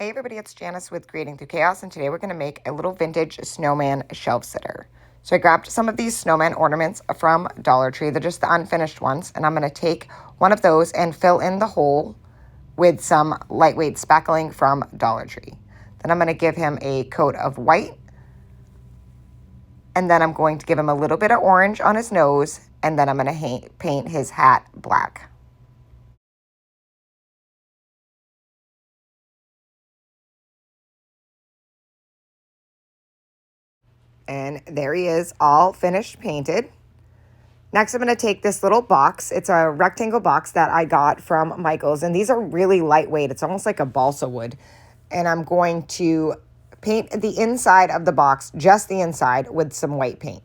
Hey everybody, it's Janice with Creating Through Chaos, and today we're going to make a little vintage snowman shelf sitter. So I grabbed some of these snowman ornaments from Dollar Tree. They're just the unfinished ones, and I'm going to take one of those and fill in the hole with some lightweight spackling from Dollar Tree. Then I'm going to give him a coat of white, and then I'm going to give him a little bit of orange on his nose, and then I'm going to paint his hat black. And there he is, all finished painted. Next, I'm going to take this little box. It's a rectangle box that I got from Michael's, and these are really lightweight. It's almost like a balsa wood. And I'm going to paint the inside of the box, just the inside, with some white paint.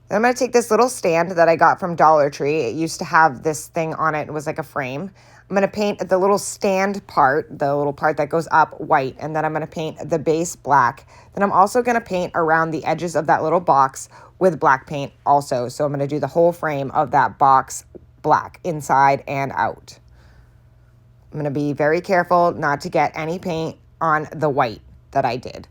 Then I'm going to take this little stand that I got from Dollar Tree. It used to have this thing on it. It was like a frame. I'm going to paint the little stand part, the little part that goes up, white, and then I'm going to paint the base black. Then I'm also going to paint around the edges of that little box with black paint also. So I'm going to do the whole frame of that box black, inside and out. I'm going to be very careful not to get any paint on the white that I did.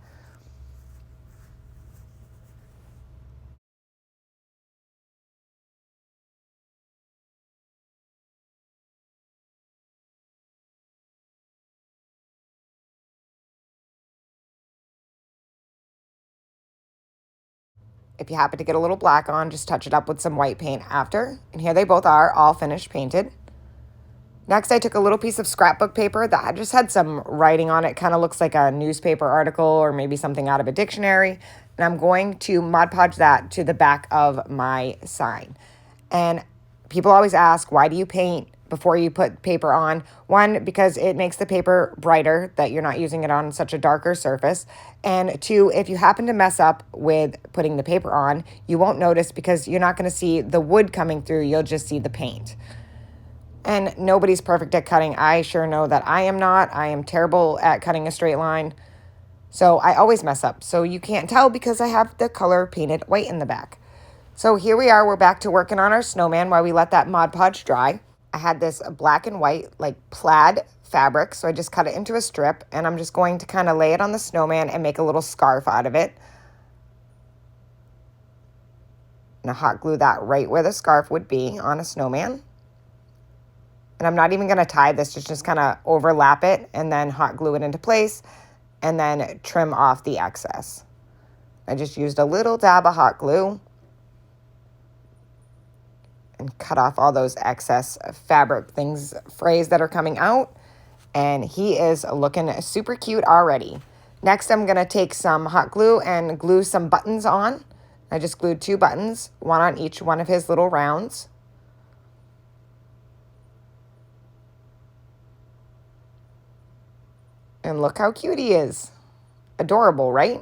If you happen to get a little black on, just touch it up with some white paint after. And here they both are, all finished painted. Next, I took a little piece of scrapbook paper that just had some writing on it. Kind of looks like a newspaper article or maybe something out of a dictionary. And I'm going to Mod Podge that to the back of my sign. And people always ask, why do you paint before you put paper on? One, because it makes the paper brighter, that you're not using it on such a darker surface. And two, if you happen to mess up with putting the paper on, you won't notice because you're not going to see the wood coming through. You'll just see the paint. And nobody's perfect at cutting. I sure know that I am not. I am terrible at cutting a straight line. So I always mess up. So you can't tell because I have the color painted white in the back. So here we are. We're back to working on our snowman while we let that Mod Podge dry. I had this black and white like plaid fabric. So I just cut it into a strip. And I'm just going to kind of lay it on the snowman and make a little scarf out of it. And I hot glue that right where the scarf would be on a snowman. And I'm not even going to tie this, just kind of overlap it and then hot glue it into place and then trim off the excess. I just used a little dab of hot glue and cut off all those excess fabric things, frays that are coming out. And he is looking super cute already. Next, I'm going to take some hot glue and glue some buttons on. I just glued 2 buttons, one on each one of his little rounds. And look how cute he is. Adorable, right?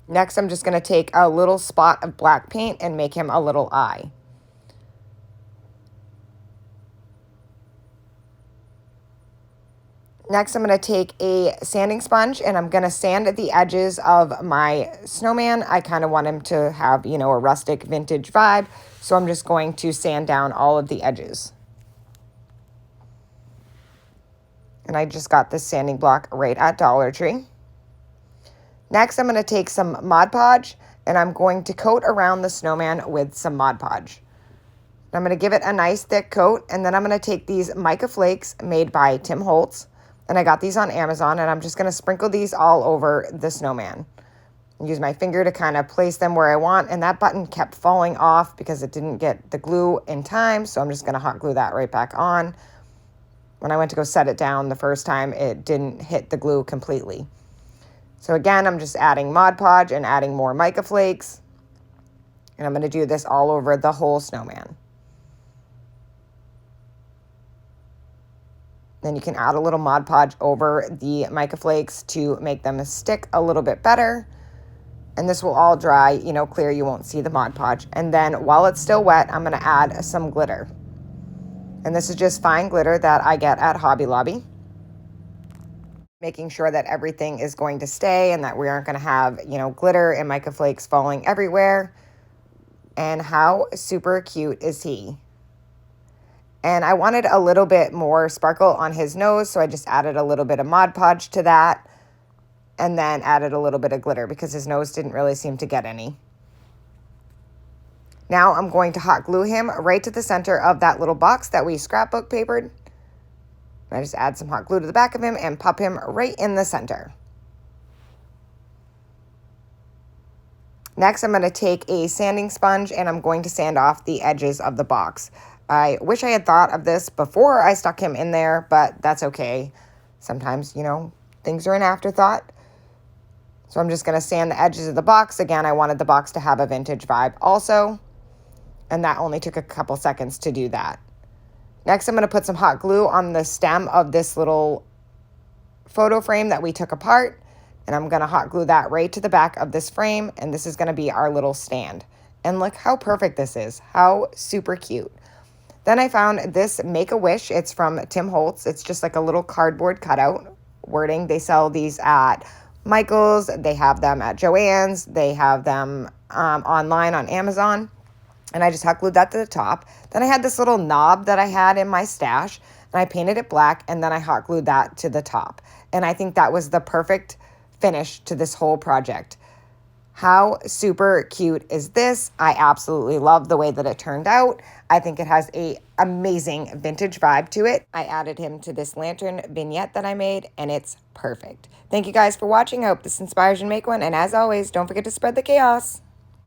Next, I'm just going to take a little spot of black paint and make him a little eye. Next, I'm going to take a sanding sponge and I'm going to sand the edges of my snowman. I kind of want him to have, a rustic vintage vibe. So I'm just going to sand down all of the edges. And I just got this sanding block right at Dollar Tree. Next, I'm going to take some Mod Podge and I'm going to coat around the snowman with some Mod Podge. I'm going to give it a nice thick coat, and then I'm going to take these mica flakes made by Tim Holtz. And I got these on Amazon, and I'm just going to sprinkle these all over the snowman. Use my finger to kind of place them where I want, and that button kept falling off because it didn't get the glue in time, so I'm just going to hot glue that right back on. When I went to go set it down the first time, it didn't hit the glue completely. So again, I'm just adding Mod Podge and adding more mica flakes. And I'm going to do this all over the whole snowman. Then you can add a little Mod Podge over the mica flakes to make them stick a little bit better. And this will all dry, clear. You won't see the Mod Podge. And then while it's still wet, I'm going to add some glitter. And this is just fine glitter that I get at Hobby Lobby. Making sure that everything is going to stay and that we aren't going to have, glitter and mica flakes falling everywhere. And how super cute is he? And I wanted a little bit more sparkle on his nose, so I just added a little bit of Mod Podge to that, and then added a little bit of glitter because his nose didn't really seem to get any. Now I'm going to hot glue him right to the center of that little box that we scrapbook papered. I just add some hot glue to the back of him and pop him right in the center. Next, I'm going to take a sanding sponge and I'm going to sand off the edges of the box. I wish I had thought of this before I stuck him in there, but that's okay. Sometimes, you know, things are an afterthought. So I'm just going to sand the edges of the box. Again, I wanted the box to have a vintage vibe also, and that only took a couple seconds to do that. Next, I'm going to put some hot glue on the stem of this little photo frame that we took apart, and I'm going to hot glue that right to the back of this frame, and this is going to be our little stand. And look how perfect this is. How super cute. Then I found this Make-A-Wish. It's from Tim Holtz. It's just like a little cardboard cutout wording. They sell these at Michael's. They have them at Joann's. They have them online on Amazon. And I just hot glued that to the top. Then I had this little knob that I had in my stash, and I painted it black, and then I hot glued that to the top. And I think that was the perfect finish to this whole project. How super cute is this? I absolutely love the way that it turned out. I think it has a amazing vintage vibe to it. I added him to this lantern vignette that I made, and it's perfect. Thank you guys for watching. I hope this inspires you to make one. And as always, don't forget to spread the chaos.